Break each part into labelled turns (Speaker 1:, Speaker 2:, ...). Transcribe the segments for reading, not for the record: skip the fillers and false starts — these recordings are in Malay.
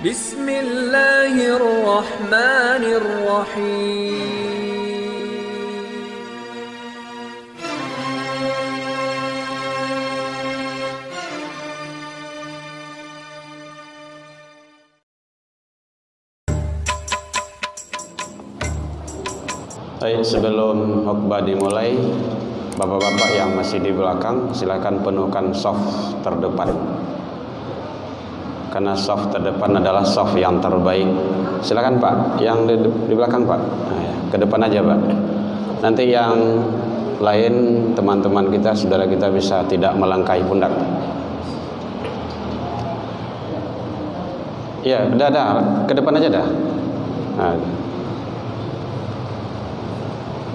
Speaker 1: Bismillahirrahmanirrahim.
Speaker 2: Baik, sebelum khutbah dimulai, bapak-bapak yang masih di belakang silakan penuhkan soft terdepan, karena soft terdepan adalah soft yang terbaik. Silakan Pak, yang di belakang Pak, ke depan aja Pak. Nanti yang lain teman-teman kita, saudara kita bisa tidak melangkahi pundak. Ya, dah, ke depan aja dah. Nah,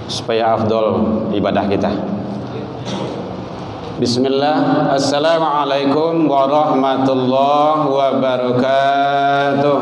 Speaker 2: supaya afdol ibadah kita. Bismillah. Assalamualaikum warahmatullahi wabarakatuh.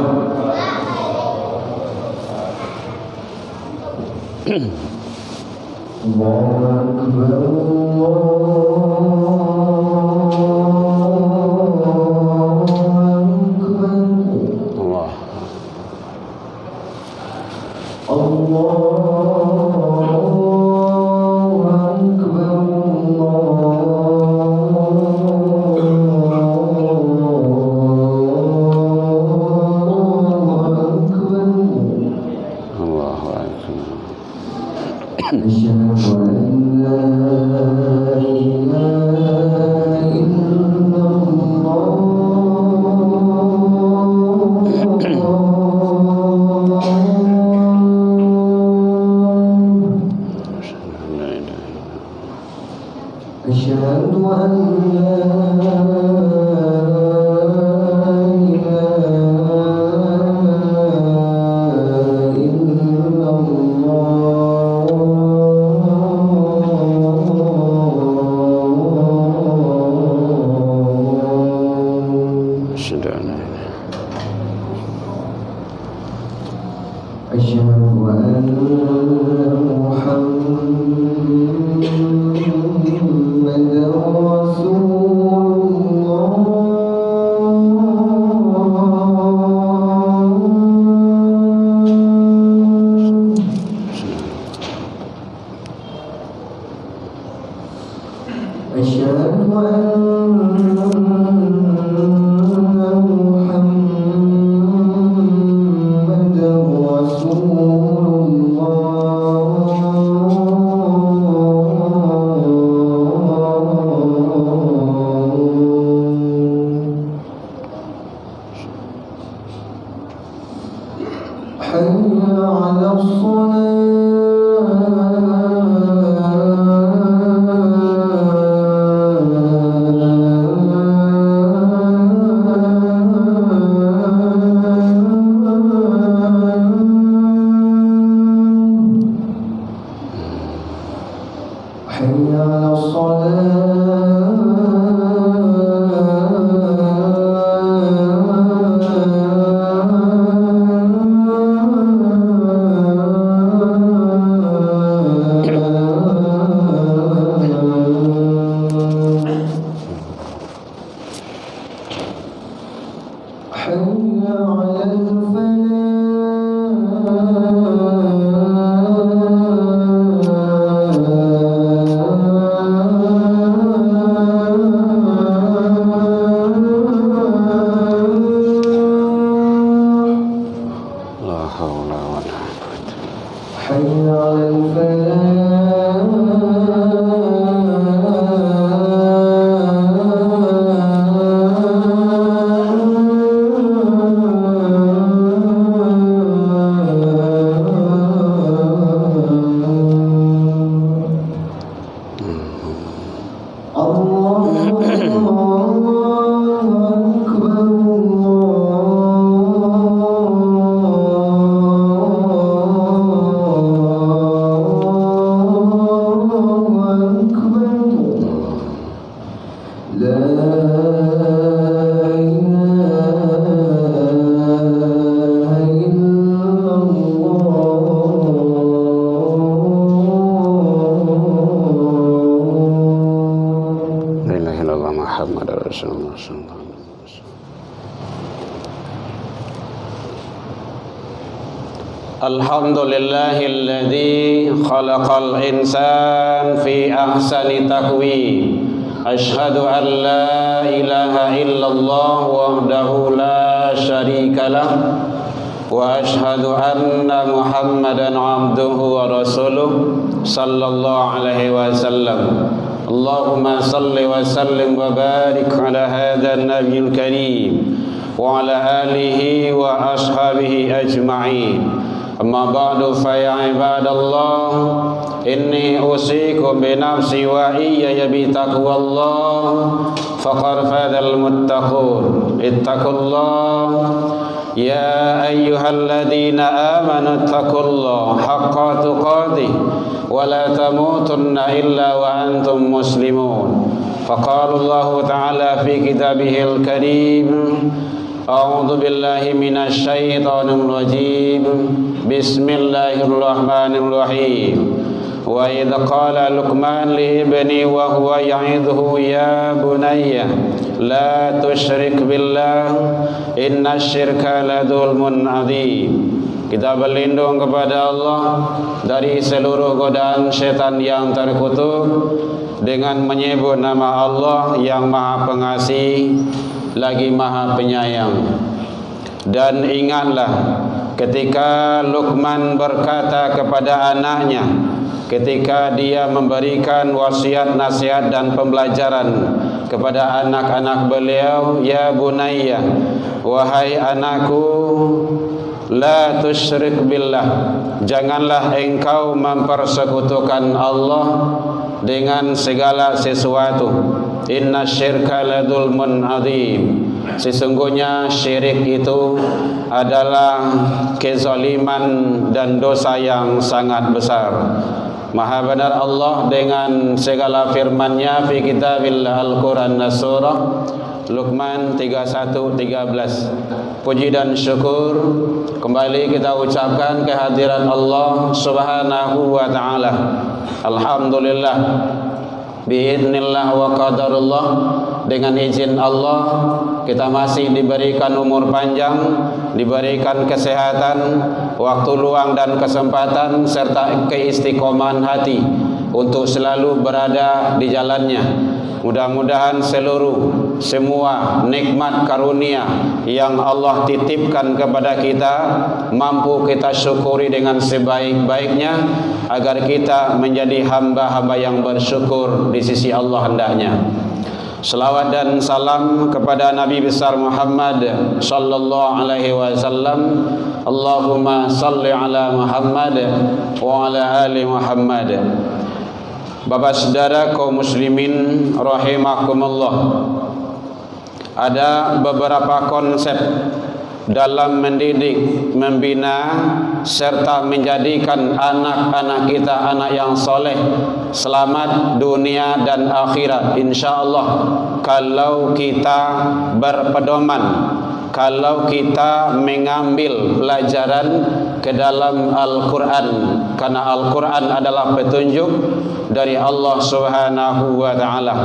Speaker 2: Alhamdulillahilladzi khalaqal insan fi ahsani taqwim. Asyhadu an la ilaha illallah wahdahu la syarika lah wa asyhadu anna Muhammadan abduhu wa rasuluh sallallahu alaihi wasallam. Allahumma salli wa sallim wa barik ala hadzal nabiyil karim wa ala alihi wa ashabihi ajma'in. Amma ba'du fa ya ibadallah, inni usikum bi nafsi wa iyaya bi taqwallah faqad fadal muttaqun. Ittaqullah ya ayyuhalladzina amanu ittaqullaha haqqa tuqatih wa la tamutunna illa wa antum muslimun. Faqala Allah ta'ala fi kitabihil karim, a'udzu billahi minasy syaithanir rajim. Bismillahirrahmanirrahim. Wa idz qala Luqman li ibni wa huwa ya'idhuhu ya bunayya la tusyrik billah innasyirka la dzulmun adzim. Kita berlindung kepada Allah dari seluruh godaan setan yang terkutuk dengan menyebut nama Allah yang Maha Pengasih lagi Maha Penyayang. Dan ingatlah ketika Luqman berkata kepada anaknya ketika dia memberikan wasiat, nasihat dan pembelajaran kepada anak-anak beliau, ya bunayya, wahai anakku, la tusyrik billah, janganlah engkau mempersekutukan Allah dengan segala sesuatu. Inna syirka ladzulmun adzim, sesungguhnya syirik itu adalah kezaliman dan dosa yang sangat besar. Maha benar Allah dengan segala firman-Nya fi kitabillah Al-Quran Surah Luqman 31:13. Puji dan syukur kembali kita ucapkan kehadiran Allah Subhanahu wa taala. Alhamdulillah, biidznillah wa qadarullah, dengan izin Allah kita masih diberikan umur panjang, diberikan kesehatan, waktu luang dan kesempatan serta keistiqomahan hati untuk selalu berada di jalannya. Mudah-mudahan semua nikmat karunia yang Allah titipkan kepada kita mampu kita syukuri dengan sebaik-baiknya agar kita menjadi hamba-hamba yang bersyukur di sisi Allah hendaknya. Salawat dan salam kepada Nabi besar Muhammad sallallahu alaihi wasallam. Allahumma salli ala Muhammad wa ala ali Muhammad. Bapak saudara kaum muslimin rahimakumullah, ada beberapa konsep dalam mendidik, membina serta menjadikan anak-anak kita anak yang soleh, selamat dunia dan akhirat insyaallah, kalau kita berpedoman, kalau kita mengambil pelajaran ke dalam Al-Quran, karena Al-Quran adalah petunjuk dari Allah Subhanahu wa ta'ala.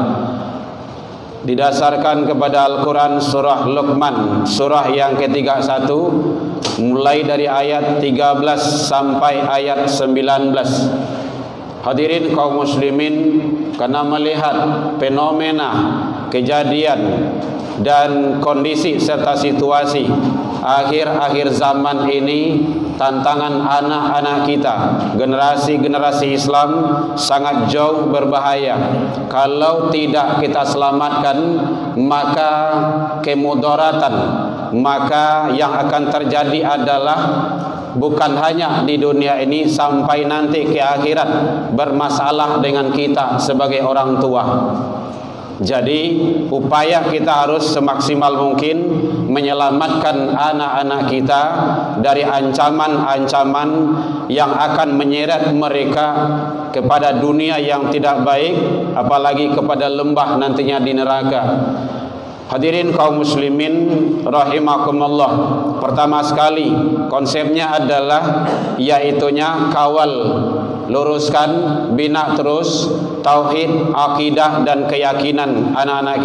Speaker 2: Didasarkan kepada Al-Quran surah Luqman, surah yang ke-31, mulai dari ayat 13 sampai ayat 19. Hadirin kaum muslimin, karena melihat fenomena, kejadian dan kondisi serta situasi akhir-akhir zaman ini, tantangan anak-anak kita, generasi-generasi Islam sangat jauh berbahaya. Kalau tidak kita selamatkan, maka kemudaratan, maka yang akan terjadi adalah bukan hanya di dunia ini, sampai nanti ke akhirat bermasalah dengan kita sebagai orang tua. Jadi upaya kita harus semaksimal mungkin menyelamatkan anak-anak kita dari ancaman-ancaman yang akan menyeret mereka kepada dunia yang tidak baik, apalagi kepada lembah nantinya di neraka. Hadirin kaum muslimin rahimakumullah, pertama sekali konsepnya adalah yaitunya kawal, luruskan, bina terus tauhid, akidah dan keyakinan anak-anak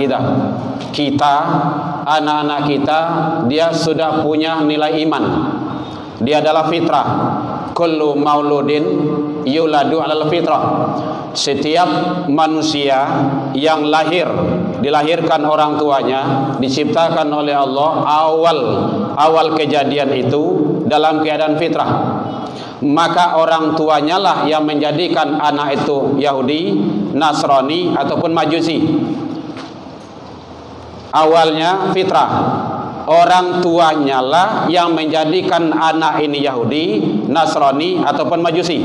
Speaker 2: kita. Anak-anak kita, dia sudah punya nilai iman. Dia adalah fitrah. kullu mauludin yuladu 'alal fitrah. Setiap manusia yang dilahirkan orang tuanya, diciptakan oleh Allah awal kejadian itu dalam keadaan fitrah. Maka orang tuanya lah yang menjadikan anak itu Yahudi, Nasrani ataupun Majusi. Awalnya fitrah. Orang tuanya lah yang menjadikan anak ini Yahudi, Nasrani ataupun Majusi.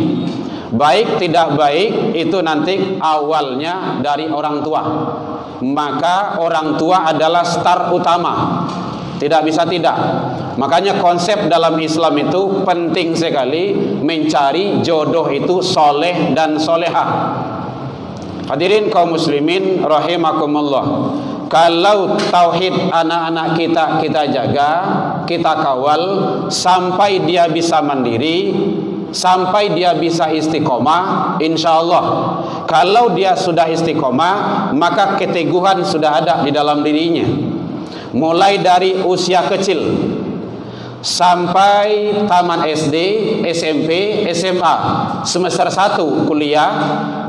Speaker 2: Baik tidak baik itu nanti awalnya dari orang tua. Maka orang tua adalah star utama. Tidak bisa tidak. Makanya konsep dalam Islam itu penting sekali mencari jodoh itu soleh dan solehah. Hadirin kaum muslimin rahimakumullah. Kalau tauhid anak-anak kita jaga, kita kawal sampai dia bisa mandiri, sampai dia bisa istiqomah, insyaallah. Kalau dia sudah istiqomah, maka keteguhan sudah ada di dalam dirinya. Mulai dari usia kecil sampai taman SD, SMP, SMA, semester 1 kuliah,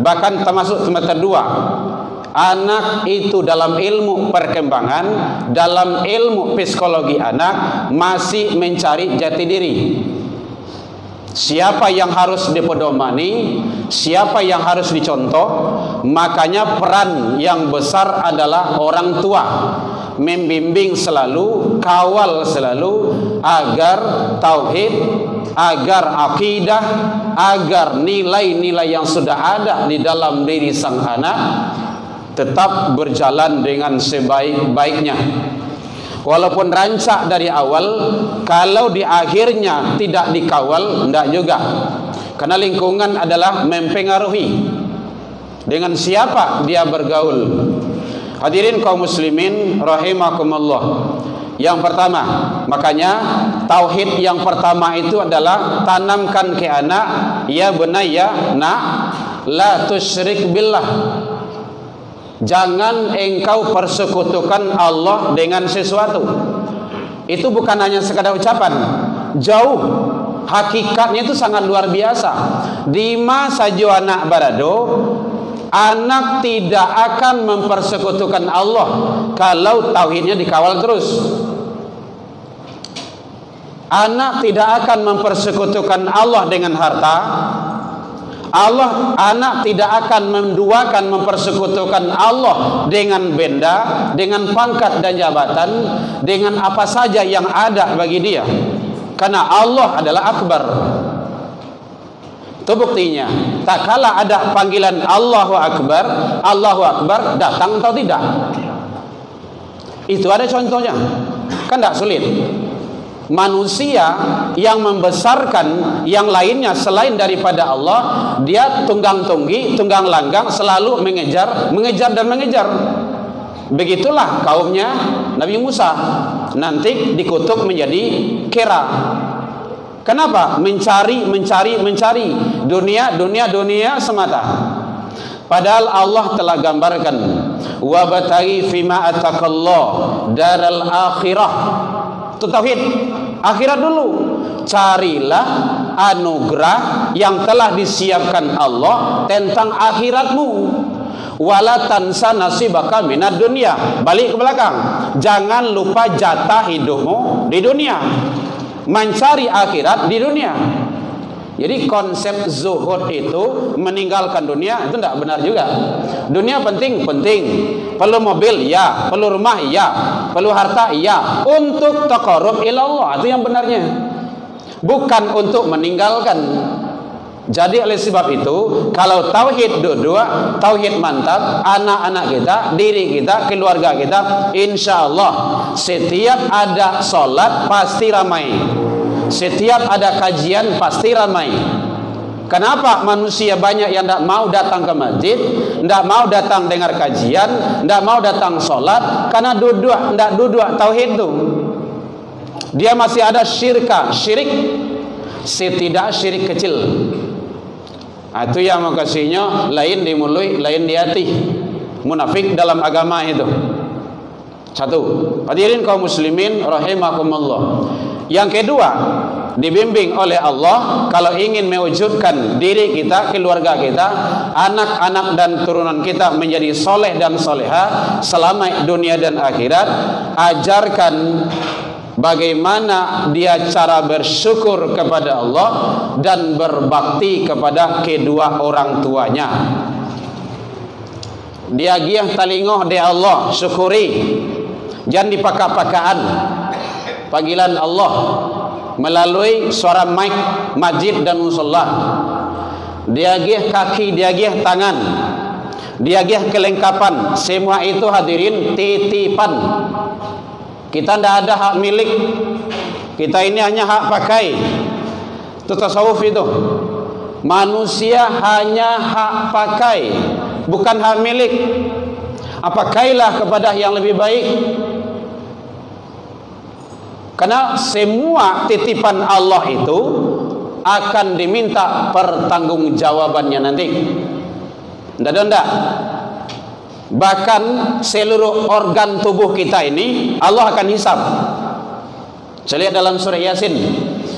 Speaker 2: bahkan termasuk semester 2. Anak itu dalam ilmu perkembangan, dalam ilmu psikologi anak masih mencari jati diri. Siapa yang harus dipedomani, siapa yang harus dicontoh. Makanya peran yang besar adalah orang tua, membimbing selalu, kawal selalu agar tauhid, agar akidah, agar nilai-nilai yang sudah ada di dalam diri sang anak tetap berjalan dengan sebaik-baiknya. Walaupun rancak dari awal, kalau di akhirnya tidak dikawal, tidak juga. Karena lingkungan adalah mempengaruhi dengan siapa dia bergaul. Hadirin kaum muslimin rahimakumullah. Yang pertama, makanya tauhid yang pertama itu adalah tanamkan ke anak, ya bunayya, nak, la tusyrik billah. Jangan engkau persekutukan Allah dengan sesuatu. Itu bukan hanya sekadar ucapan, jauh hakikatnya itu sangat luar biasa. Di masa anak barado, anak tidak akan mempersekutukan Allah kalau tauhidnya dikawal terus. Anak tidak akan mempersekutukan Allah dengan harta. Anak tidak akan menduakan, mempersekutukan Allah dengan benda, dengan pangkat dan jabatan, dengan apa saja yang ada bagi dia. Karena Allah adalah akbar. Itu buktinya. Tak kala ada panggilan Allahu Akbar, datang atau tidak? Itu ada contohnya. Kan tidak sulit. Manusia yang membesarkan yang lainnya selain daripada Allah, dia tunggang tunggi, tunggang langgang, selalu mengejar dan mengejar. Begitulah kaumnya Nabi Musa, nanti dikutuk menjadi kera. Kenapa? Mencari dunia semata. Padahal Allah telah gambarkan, wabtaghi fima atakallah daral akhirah. Itu tauhid akhirat dulu. Carilah anugerah yang telah disiapkan Allah tentang akhiratmu. Wala tansa nasibaka minad dunya. Balik ke belakang. Jangan lupa jatah hidupmu di dunia. Mencari akhirat di dunia. Jadi konsep zuhud itu meninggalkan dunia itu tidak benar juga. Dunia penting. Perlu mobil ya, perlu rumah ya, perlu harta ya, untuk taqarrub ila Allah, itu yang benarnya. Bukan untuk meninggalkan. Jadi oleh sebab itu, kalau tauhid dua, tauhid mantap, anak-anak kita, diri kita, keluarga kita, insyaallah setiap ada sholat pasti ramai. Setiap ada kajian pasti ramai. Kenapa manusia banyak yang tidak mau datang ke masjid, tidak mau datang dengar kajian, tidak mau datang sholat? Karena tidak duduk tauhid itu. Dia masih ada syirik, setidak syirik kecil. Itu yang makasihnya lain di mulut, lain di hati. Munafik dalam agama itu. Satu. Hadirin kaum muslimin rahimakumullah. Yang kedua, dibimbing oleh Allah kalau ingin mewujudkan diri kita, keluarga kita, anak-anak dan turunan kita menjadi soleh dan soleha selama dunia dan akhirat. Ajarkan bagaimana dia cara bersyukur kepada Allah dan berbakti kepada kedua orang tuanya. Dia giah talingoh de Allah, syukuri, jangan dipaka-pakaan panggilan Allah melalui suara mic masjid dan musalla. Dia giah kaki, dia giah tangan, dia giah kelengkapan, semua itu hadirin titipan. Kita tidak ada hak milik. Kita ini hanya hak pakai. Itu tasawuf itu. Manusia hanya hak pakai, bukan hak milik. Pakailah kepada yang lebih baik. Karena semua titipan Allah itu akan diminta pertanggungjawabannya nanti. Tidak. Bahkan seluruh organ tubuh kita ini Allah akan hisab. Saya lihat dalam surah Yasin,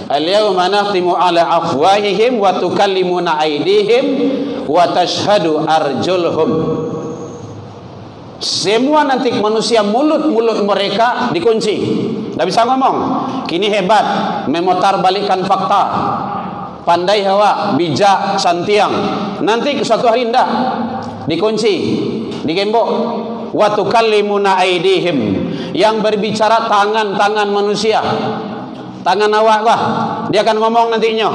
Speaker 2: al-yawma nakhtimu ala afwahihim wa tukallimuna aydihim wa tashhadu arjuluhum. Semua nanti manusia, mulut-mulut mereka dikunci, tidak bisa ngomong. Kini hebat memutar balikan fakta, pandai hawa, bijak, santiang. Nanti suatu hari tidak, dikunci, digembok. Wa tukallimuna aydihim, yang berbicara tangan-tangan manusia, tangan awak lah, dia akan ngomong nantinya.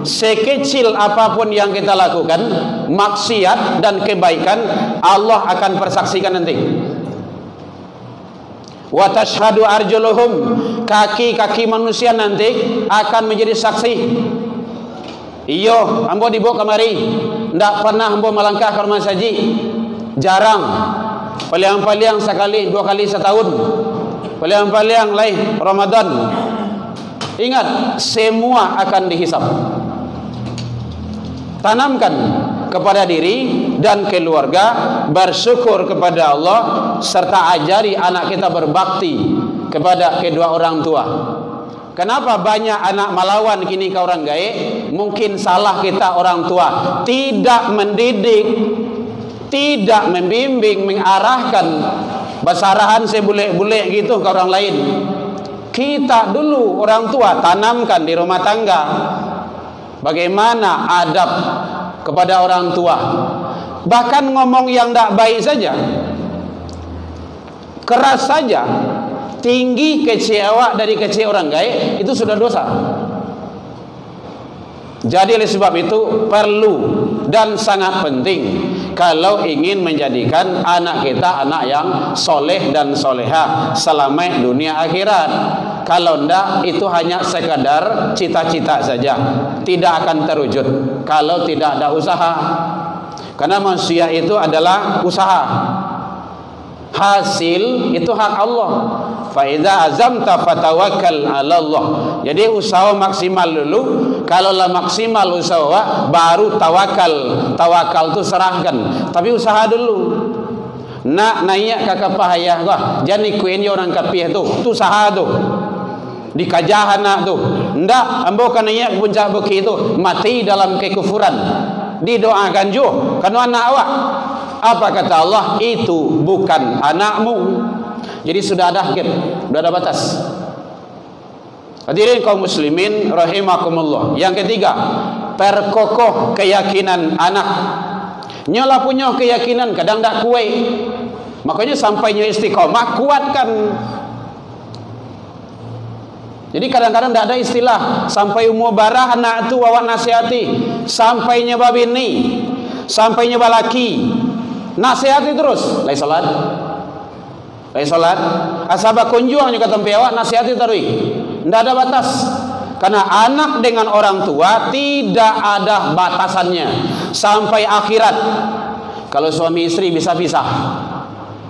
Speaker 2: Sekecil apapun yang kita lakukan, maksiat dan kebaikan, Allah akan persaksikan nanti. Wa tashhadu arjuluhum, kaki-kaki manusia nanti akan menjadi saksi. Iyo, ambo dibawa kemari, ndak pernah ambo melangkah ke rumah saji, jarang. Paling-paling sekali, 2 kali setahun. Paling-paling lain Ramadan. Ingat, semua akan dihisab. Tanamkan kepada diri dan keluarga bersyukur kepada Allah, serta ajari anak kita berbakti kepada kedua orang tua. Kenapa banyak anak melawan kini ke orang gaib? Mungkin salah kita orang tua, tidak mendidik, tidak membimbing, mengarahkan, basarahan sebulek-bulek gitu ke orang lain. Kita dulu orang tua tanamkan di rumah tangga bagaimana adab kepada orang tua. Bahkan ngomong yang tidak baik saja, keras saja, tinggi kecil awak dari kecil orang gaib, itu sudah dosa. Jadi oleh sebab itu perlu dan sangat penting kalau ingin menjadikan anak kita anak yang soleh dan soleha selama dunia akhirat. Kalau tidak, itu hanya sekadar cita-cita saja, tidak akan terwujud kalau tidak ada usaha. Karena manusia itu adalah usaha, hasil itu hak Allah. Fa idza azamta fatawakkal 'ala Allah. Jadi usaha maksimal dulu, kalau lah maksimal usaha baru tawakal. Tawakal itu serahkan, tapi usaha dulu. Nak naik kakak pahayah gua, jangan ikutin orang kapih tu usaha tu. Di kajahan nak tu. Ndak, ambo kan naik puncak bukit itu mati dalam kekufuran. Didoakan juga kan anak awak. Apa kata Allah? Itu bukan anakmu. Jadi sudah ada akhir, sudah ada batas. Hadirin kaum muslimin rahimakumullah. Yang ketiga, perkokoh keyakinan anak. Nyolah punya keyakinan kadang tak kuat. Makanya sampainya istiqomah, kuatkan. Jadi kadang-kadang tidak ada istilah sampai umur barah anak itu awak nasihati, sampainya babini, sampainya balaki, nasihati terus. Lai salat, lai salat. Asabak kunjung juga tempat awak nasihati terus. Tidak ada batas. Karena anak dengan orang tua tidak ada batasannya sampai akhirat. Kalau suami istri bisa pisah,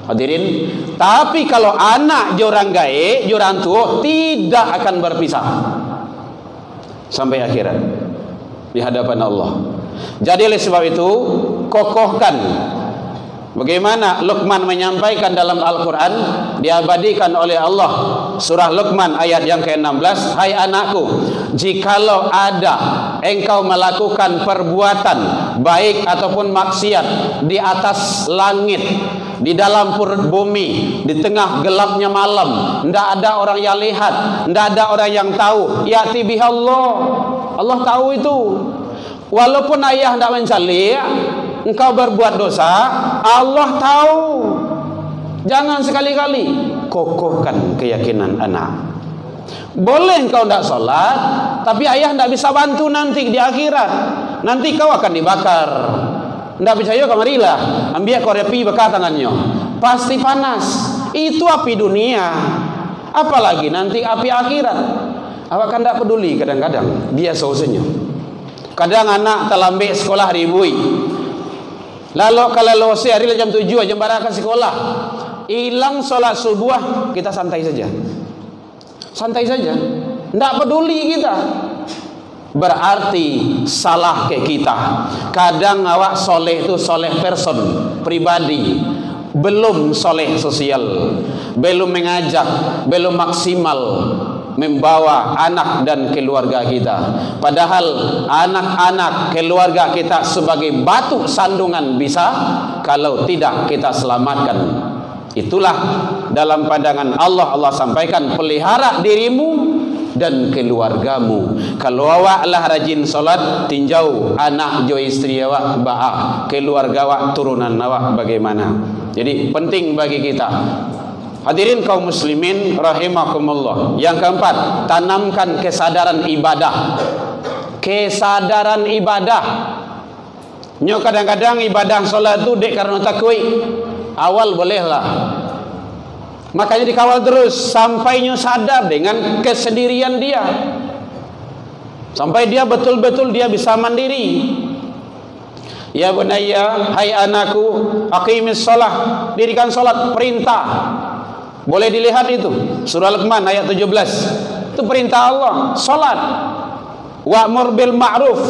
Speaker 2: hadirin. Tapi kalau anak jorang gae, jorang tua tidak akan berpisah sampai akhirat di hadapan Allah. Jadi oleh sebab itu kokohkan Bagaimana Luqman menyampaikan dalam Al-Quran, diabadikan oleh Allah, surah Luqman ayat yang ke-16, hai anakku, jikalau ada engkau melakukan perbuatan baik ataupun maksiat di atas langit, di dalam perut bumi, di tengah gelapnya malam, tidak ada orang yang lihat, tidak ada orang yang tahu, ya'ti bihallah, Allah tahu itu. Walaupun ayah tidak mencari, engkau berbuat dosa, Allah tahu. Jangan sekali-kali kokohkan keyakinan anak. Boleh engkau tidak sholat, tapi ayah tidak bisa bantu nanti di akhirat. Nanti kau akan dibakar. Tidak percaya, kamarilah, ambil korepi bakar tangannya, pasti panas. Itu api dunia, apalagi nanti api akhirat. Awak kan tidak peduli, kadang-kadang dia solusinya. Kadang anak terlambat sekolah ribui, lalu kalau lose hari jam 7 jam barakan sekolah, hilang sholat subuh, kita santai saja, santai saja, tidak peduli kita. Berarti salah ke kita. Kadang awak soleh itu soleh person, pribadi, belum soleh sosial, belum mengajak, belum maksimal membawa anak dan keluarga kita. Padahal anak-anak keluarga kita sebagai batu sandungan bisa, kalau tidak kita selamatkan. Itulah dalam pandangan Allah, Allah sampaikan, pelihara dirimu dan keluargamu. Kalau awak lah rajin solat, tinjau anak jo istri awak ba'a, keluarga awak, turunan awak bagaimana. Jadi penting bagi kita. Hadirin kaum muslimin rahimakumullah. Yang keempat, tanamkan kesadaran ibadah. Kesadaran ibadah. Nyo kadang-kadang ibadah solat tu dek karena takwi. Awal bolehlah, makanya dikawal terus sampai nyo sadar dengan kesendirian dia, sampai dia betul-betul dia bisa mandiri. Ya bunayya, hai anakku, aqimis shalah, dirikan salat, perintah. Boleh dilihat itu surah Luqman ayat 17. Itu perintah Allah, salat. Wa'mur bil ma'ruf,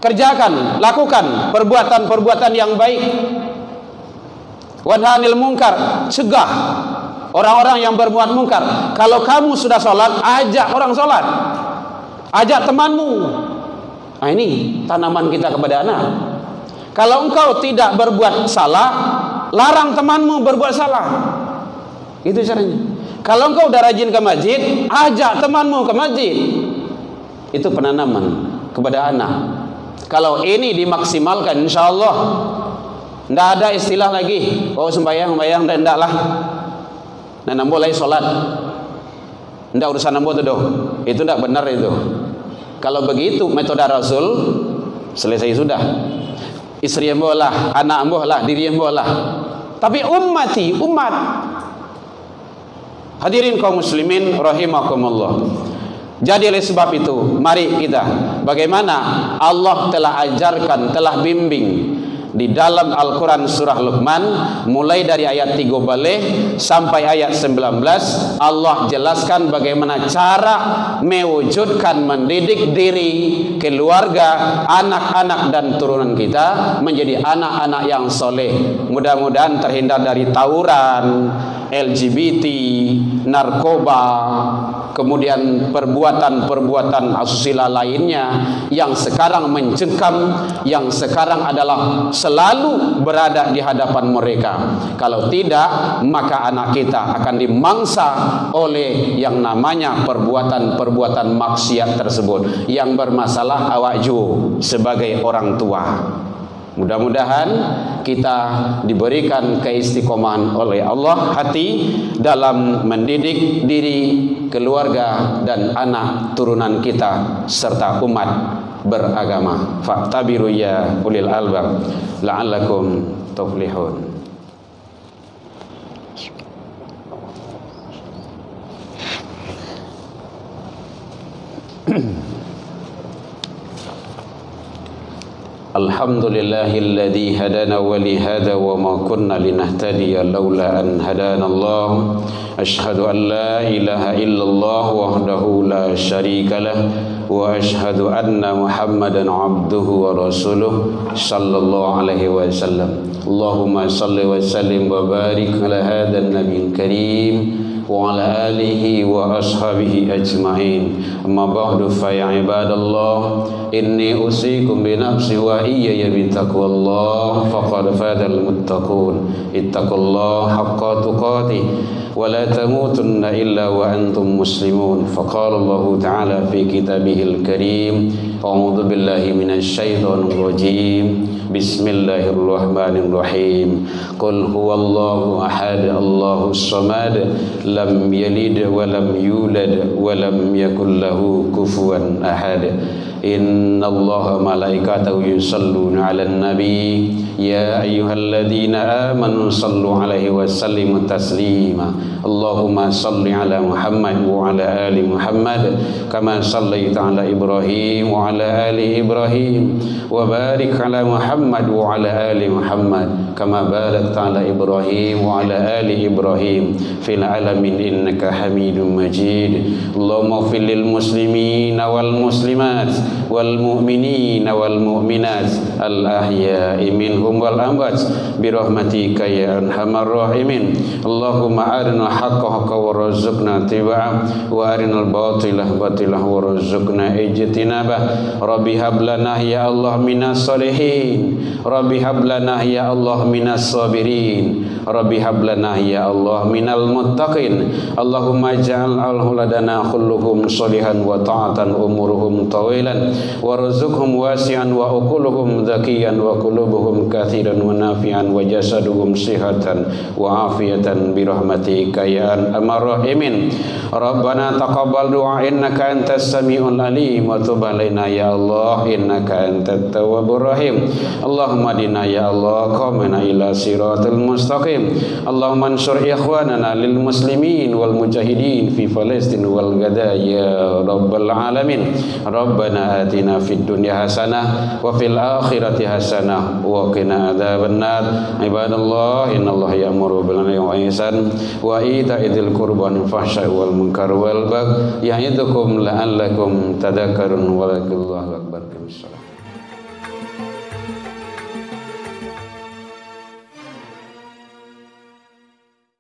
Speaker 2: kerjakan, lakukan perbuatan-perbuatan yang baik. Wanhanil munkar, cegah orang-orang yang berbuat munkar. Kalau kamu sudah sholat, ajak orang sholat, ajak temanmu. Nah, ini tanaman kita kepada anak. Kalau engkau tidak berbuat salah, larang temanmu berbuat salah. Itu caranya. Kalau engkau udah rajin ke masjid, ajak temanmu ke masjid. Itu penanaman kepada anak. Kalau ini dimaksimalkan, insya Allah tidak ada istilah lagi, oh sembahyang tidak lah. Nah, nambo lagi sholat, tidak urusan nambo itu doh. Itu tidak benar itu. Kalau begitu metode Rasul, selesai sudah. Istri ambo lah, anak ambo lah, diri ambo lah. Tapi ummati, umat. Hadirin kaum muslimin rahimakumullah. Jadi oleh sebab itu, mari kita, bagaimana Allah telah ajarkan, telah bimbing di dalam Al-Quran surah Luqman, mulai dari ayat 3 balik sampai ayat 19, Allah jelaskan bagaimana cara mewujudkan, mendidik diri, keluarga, anak-anak dan turunan kita menjadi anak-anak yang soleh. Mudah-mudahan terhindar dari tawuran, LGBT, narkoba, kemudian perbuatan-perbuatan asusila lainnya yang sekarang mencengkam, yang sekarang adalah selalu berada di hadapan mereka. Kalau tidak, maka anak kita akan dimangsa oleh yang namanya perbuatan-perbuatan maksiat tersebut yang bermasalah awak ju sebagai orang tua. Mudah-mudahan kita diberikan keistiqomahan oleh Allah hati dalam mendidik diri, keluarga dan anak turunan kita serta umat beragama. Fa'tabiru ya ulil albab la'allakum tuflihun. Alhamdulillahilladzi hadana wa li hada wa ma kunna linahtadiya laula an hadana Allah. Asyhadu an la ilaha illallah wahdahu la syarika lah wa asyhadu anna Muhammadan abduhu wa rasuluh sallallahu alaihi wasallam. Allahumma salli wa sallim wa barik ala hadzal nabiyil karim wa ala alihi wa ashabihi ajma'in. Amma ba'du fa ya ibadallah, inni usikum bi nafsi wa iyaya bi taqwallah faqad fadal muttaqun. Ittaqullaha haqqa tuqatih wa la tamutunna illa wa antum muslimun. Faqala Allah ta'ala fi kitabihil karim, a'udzu billahi minasy syaithanir rajim. Bismillahirrahmanirrahim. Qul huwallahu ahad, Allahus samad, lam yalid wa lam yulad wa lam yakul lahu kufuwan ahad. Innallaha malaikatahu yusalluna 'alan nabi ya ayyuhalladzina amanu sallu 'alaihi wa sallimu taslima. Allahumma salli 'ala Muhammad wa 'ala ali Muhammad kama shallaita 'ala Ibrahim wa 'ala ali Ibrahim wa barik 'ala Muhammad wa 'ala ali Muhammad kama barakta 'ala Ibrahim wa 'ala ali Ibrahim fil 'alamin innaka Hamidum Majid. Allahumma ighfir lil muslimina wal muslimat wal mu'minina wal mu'minat al ahya'i minhum wal amwat bi rahmatika ya arhamar rahimin. Allahumma arina haqqa haqqa warzuqna tiba'ah wa arinal batilah batilah warzuqna ijtinabah. Rabbi hab lana ya Allah minas solihin, Rabbi hab lana ya Allah minas sabirin, Rabbi hab lana ya Allah minal muttaqin. Allahumma ij'al auladana kulluhum solihan wa ta'atan umuruhum tawilan warzuqhum wasi'an wa uquluhum zakiyan wa qulubuhum katsiran wa nafi'an wa jasaduhum sihatan wa afiyatan bi rahmatika ya arhamar rahimin. Rabbana taqabbal du'a innaka antas samiul alim wa tub alaina ya Allah innaka antat tawwabur rahim. Allahumma dina ya Allah qamna ila siratal mustaqim. Allahumma ansur ikhwanana lil muslimin wal mujahidin fi Palestin wal Gaza ya rabbal alamin. Rabbana atina fid dunya hasanah wa fil akhirati hasanah wa qina adzabannar. Ibadallah, innallaha ya'muru bil 'adli wal ihsan wa ita'idzil qurba wal fahsya'i wal munkar wal baghi ya'idukum la'allakum tadhakkarun. Wallahu akbar.